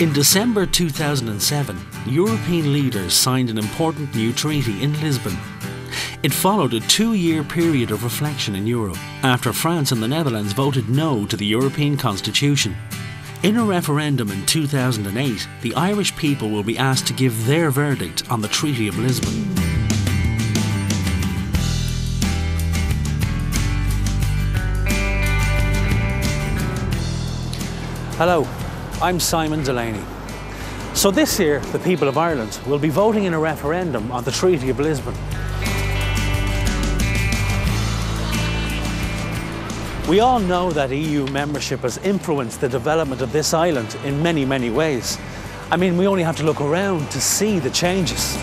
In December 2007, European leaders signed an important new treaty in Lisbon. It followed a 2-year period of reflection in Europe after France and the Netherlands voted no to the European Constitution. In a referendum in 2008, the Irish people will be asked to give their verdict on the Treaty of Lisbon. Hello, I'm Simon Delaney. So this year, the people of Ireland will be voting in a referendum on the Treaty of Lisbon. We all know that EU membership has influenced the development of this island in many, many ways. I mean, we only have to look around to see the changes.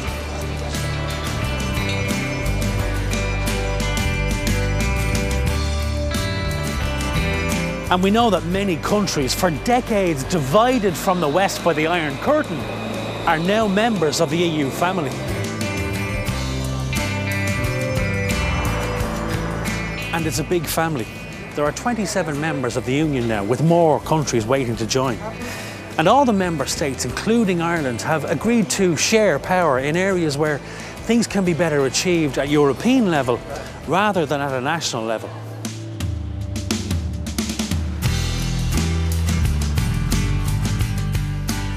And we know that many countries, for decades divided from the West by the Iron Curtain, are now members of the EU family. And it's a big family. There are 27 members of the Union now, with more countries waiting to join. And all the member states, including Ireland, have agreed to share power in areas where things can be better achieved at European level rather than at a national level.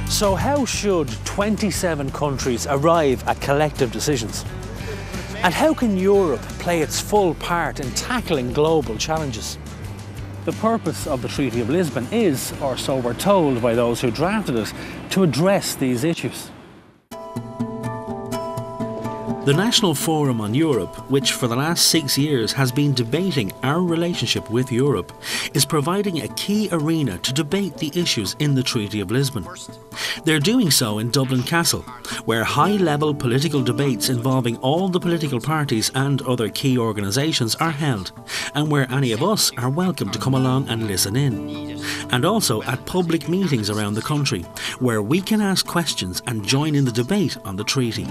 So how should 27 countries arrive at collective decisions? And how can Europe play its full part in tackling global challenges? The purpose of the Treaty of Lisbon is, or so we're told by those who drafted it, to address these issues. The National Forum on Europe, which for the last 6 years has been debating our relationship with Europe, is providing a key arena to debate the issues in the Treaty of Lisbon. They're doing so in Dublin Castle, where high-level political debates involving all the political parties and other key organisations are held, and where any of us are welcome to come along and listen in. And also at public meetings around the country, where we can ask questions and join in the debate on the treaty.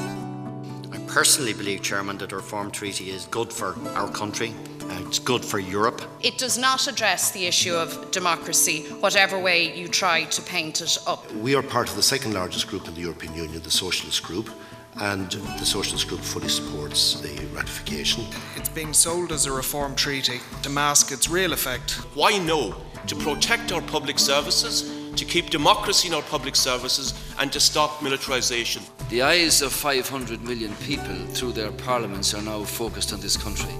I personally believe, Chairman, that the Reform Treaty is good for our country. It's good for Europe. It does not address the issue of democracy, whatever way you try to paint it up. We are part of the second largest group in the European Union, the Socialist Group, and the Socialist Group fully supports the ratification. It's being sold as a reform treaty to mask its real effect. Why no? To protect our public services, to keep democracy in our public services, and to stop militarisation. The eyes of 500 million people through their parliaments are now focused on this country.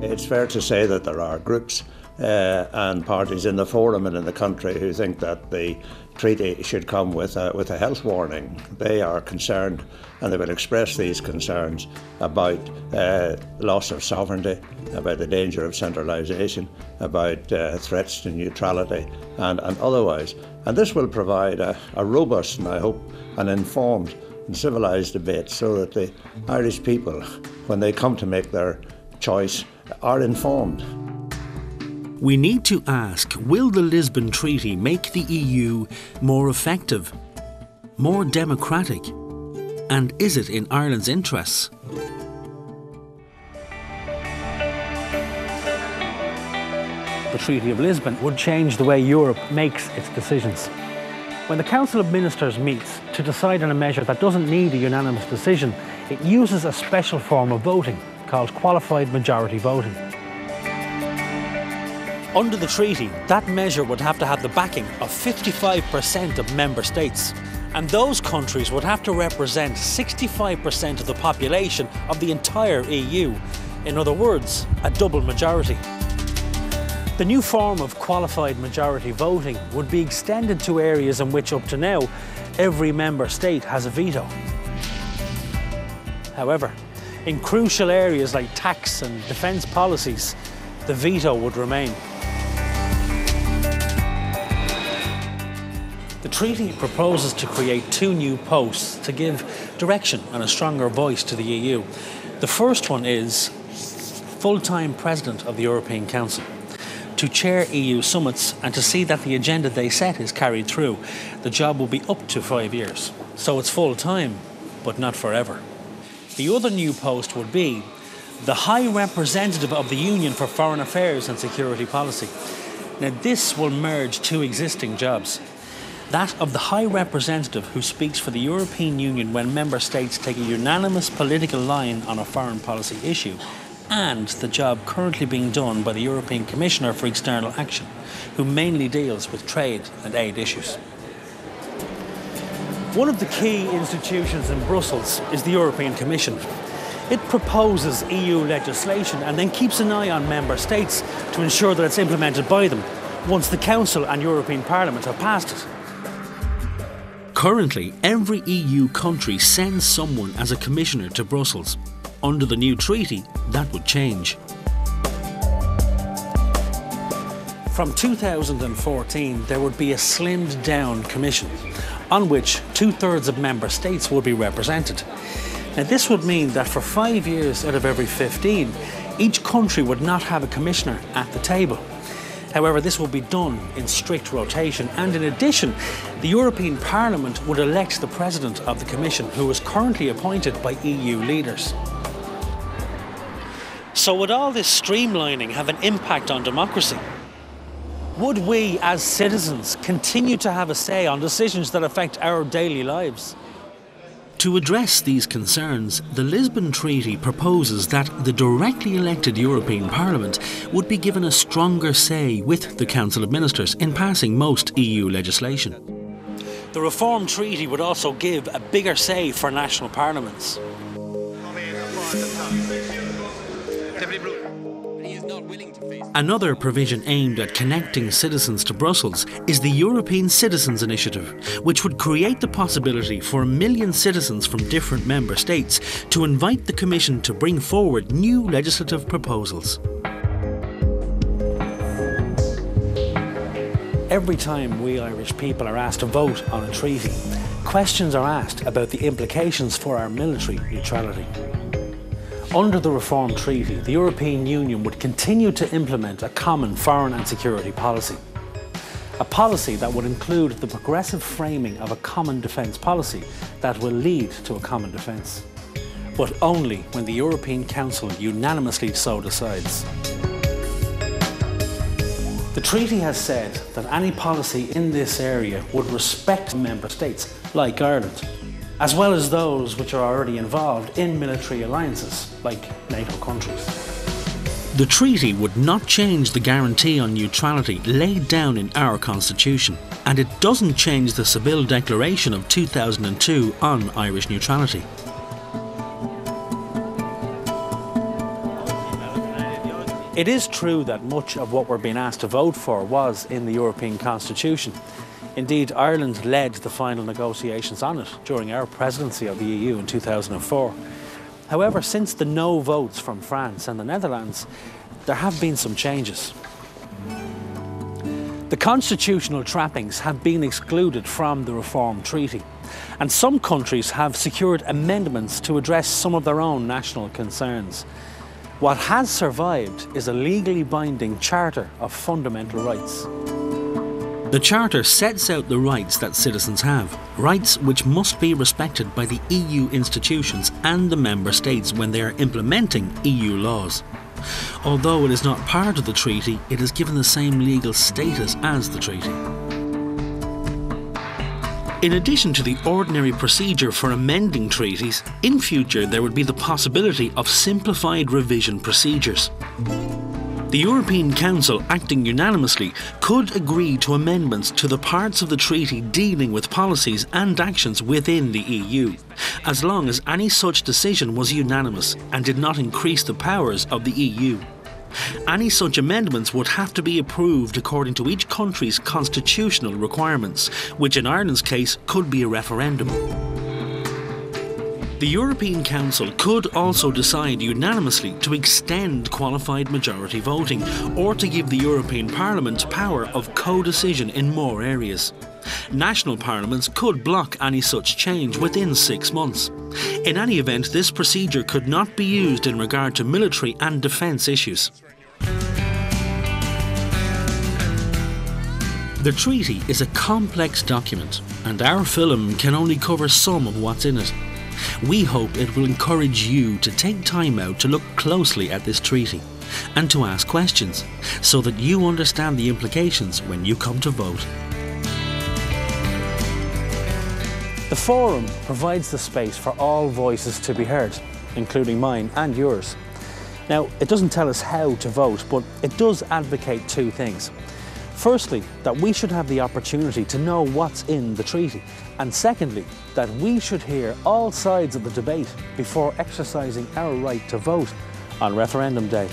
It's fair to say that there are groups and parties in the forum and in the country who think that the treaty should come with a health warning. They are concerned, and they will express these concerns about loss of sovereignty, about the danger of centralisation, about threats to neutrality and otherwise. And this will provide a robust and, I hope, an informed and civilised debate so that the Irish people, when they come to make their choice, are informed. We need to ask, will the Lisbon Treaty make the EU more effective, more democratic, and is it in Ireland's interests? The Treaty of Lisbon would change the way Europe makes its decisions. When the Council of Ministers meets to decide on a measure that doesn't need a unanimous decision, it uses a special form of voting called qualified majority voting. Under the treaty, that measure would have to have the backing of 55% of member states. And those countries would have to represent 65% of the population of the entire EU. In other words, a double majority. The new form of qualified majority voting would be extended to areas in which up to now, every member state has a veto. However, in crucial areas like tax and defence policies, the veto would remain. The treaty proposes to create 2 new posts to give direction and a stronger voice to the EU. The first one is full-time President of the European Council, to chair EU summits and to see that the agenda they set is carried through. The job will be up to 5 years, so it's full-time, but not forever. The other new post would be the High Representative of the Union for Foreign Affairs and Security Policy. Now this will merge 2 existing jobs. that of the High Representative who speaks for the European Union when member states take a unanimous political line on a foreign policy issue, and the job currently being done by the European Commissioner for External Action, who mainly deals with trade and aid issues. One of the key institutions in Brussels is the European Commission. It proposes EU legislation and then keeps an eye on member states to ensure that it's implemented by them once the Council and European Parliament have passed it. Currently, every EU country sends someone as a commissioner to Brussels. Under the new treaty, that would change. From 2014, there would be a slimmed down commission on which 2/3 of member states would be represented. Now, this would mean that for 5 years out of every 15, each country would not have a commissioner at the table. However, this will be done in strict rotation, and in addition, the European Parliament would elect the President of the Commission, who is currently appointed by EU leaders. So would all this streamlining have an impact on democracy? Would we as citizens continue to have a say on decisions that affect our daily lives? To address these concerns, the Lisbon Treaty proposes that the directly elected European Parliament would be given a stronger say with the Council of Ministers in passing most EU legislation. The Reform Treaty would also give a bigger say for national parliaments. Another provision aimed at connecting citizens to Brussels is the European Citizens Initiative, which would create the possibility for 1 million citizens from different member states to invite the Commission to bring forward new legislative proposals. Every time we Irish people are asked to vote on a treaty, questions are asked about the implications for our military neutrality. Under the Reform Treaty, the European Union would continue to implement a common foreign and security policy. A policy that would include the progressive framing of a common defence policy that will lead to a common defence, but only when the European Council unanimously so decides. The treaty has said that any policy in this area would respect member states, like Ireland, as well as those which are already involved in military alliances, like NATO countries. The treaty would not change the guarantee on neutrality laid down in our constitution, and it doesn't change the Seville Declaration of 2002 on Irish neutrality. It is true that much of what we're being asked to vote for was in the European Constitution. Indeed, Ireland led the final negotiations on it during our presidency of the EU in 2004. However, since the no votes from France and the Netherlands, there have been some changes. The constitutional trappings have been excluded from the Reform Treaty, and some countries have secured amendments to address some of their own national concerns. What has survived is a legally binding Charter of Fundamental Rights. The Charter sets out the rights that citizens have, rights which must be respected by the EU institutions and the Member States when they are implementing EU laws. Although it is not part of the treaty, it is given the same legal status as the treaty. In addition to the ordinary procedure for amending treaties, in future there would be the possibility of simplified revision procedures. The European Council, acting unanimously, could agree to amendments to the parts of the treaty dealing with policies and actions within the EU, as long as any such decision was unanimous and did not increase the powers of the EU. Any such amendments would have to be approved according to each country's constitutional requirements, which in Ireland's case could be a referendum. The European Council could also decide unanimously to extend qualified majority voting or to give the European Parliament power of co-decision in more areas. National parliaments could block any such change within 6 months. In any event, this procedure could not be used in regard to military and defence issues. The treaty is a complex document, and our film can only cover some of what's in it. We hope it will encourage you to take time out to look closely at this treaty and to ask questions so that you understand the implications when you come to vote. The forum provides the space for all voices to be heard, including mine and yours. Now, it doesn't tell us how to vote, but it does advocate two things. Firstly, that we should have the opportunity to know what's in the treaty. And secondly, that we should hear all sides of the debate before exercising our right to vote on referendum day.